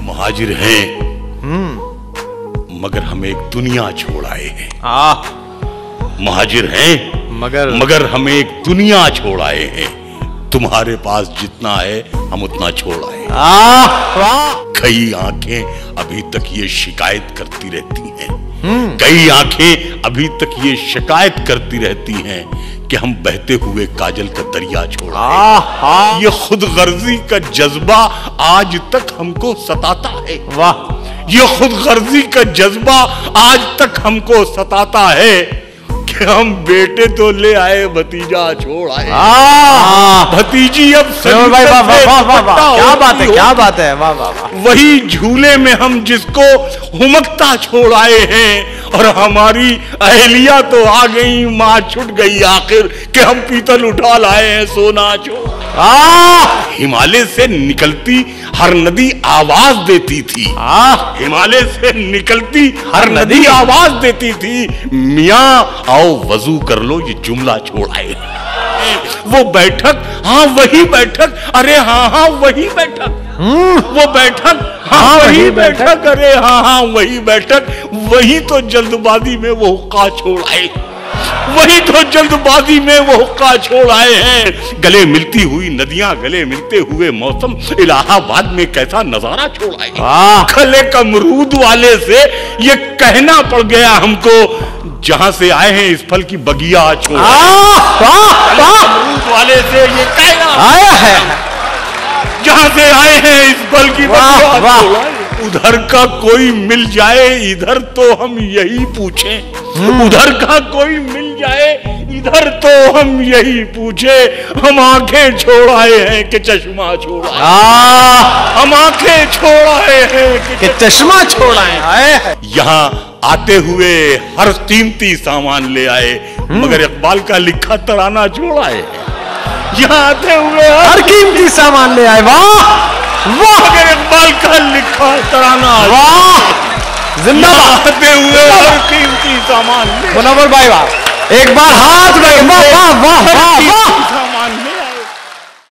मुहाजिर हैं, मगर हम एक दुनिया छोड़ आए हैं। मुहाजिर हैं मगर हम एक दुनिया छोड़ आए हैं। तुम्हारे पास जितना है हम उतना छोड़ आए। कई आंखें अभी तक ये शिकायत करती रहती हैं, कई आंखें अभी तक ये शिकायत करती रहती हैं कि हम बहते हुए काजल का दरिया छोड़ आए। ये खुद गर्जी का जज्बा आज तक हमको सताता है। वाह, ये खुद गर्जी का जज्बा आज तक हमको सताता है कि हम बेटे तो ले आए, भतीजा छोड़ आए। भतीजी अब क्या बात है, क्या बात है। वाह वाह वाह। वही झूले में हम जिसको हुमकता छोड़ आए हैं, और हमारी अहलिया तो आ गई, माँ छुट गई आखिर कि हम पीतल उठा लाए हैं, सोना छोड़। हिमालय से निकलती हर नदी आवाज देती थी। हिमालय से निकलती हर नदी आवाज देती थी, मियाँ आओ वजू कर लो, ये जुमला छोड़ आए। वो बैठक, हाँ वही बैठक, अरे हाँ वही बैठक, वो बैठक, हाँ वही बैठक, अरे हाँ वही बैठक। वही तो जल्दबाजी में वो हुक्का छोड़ आए, वही तो जल्दबाजी में वो हुक्का छोड़ आए हैं। गले मिलती हुई नदियां, गले मिलते हुए मौसम, इलाहाबाद में कैसा नजारा छोड़ आए। खले कमरूद वाले से ये कहना पड़ गया हमको, जहां से आए हैं इस फल की बगिया छोड़। कमरूद वाले से ये कहना आया है, जहां से आए हैं इस फल की बगिया छोड़। उधर का कोई मिल जाए इधर तो हम यही पूछें, उधर का कोई मिल जाए इधर तो हम यही पूछे। हम आंखें छोड़ आए हैं कि चश्मा छोड़ आए, हम आंखें छोड़ आए हैं कि चश्मा छोड़ आए। यहाँ आते हुए हर कीमती सामान ले आए, मगर इकबाल का लिखा तराना छोड़ आए। यहाँ आते हुए हर कीमती सामान ले आए, वाह वाह, मगर इकबाल का लिखा तराना, वाह जिंदाबाद। आते हुए हर कीमती सामान, मुनव्वर भाई वाह, एक बार हाथ में, वाह वाह वाह वाह।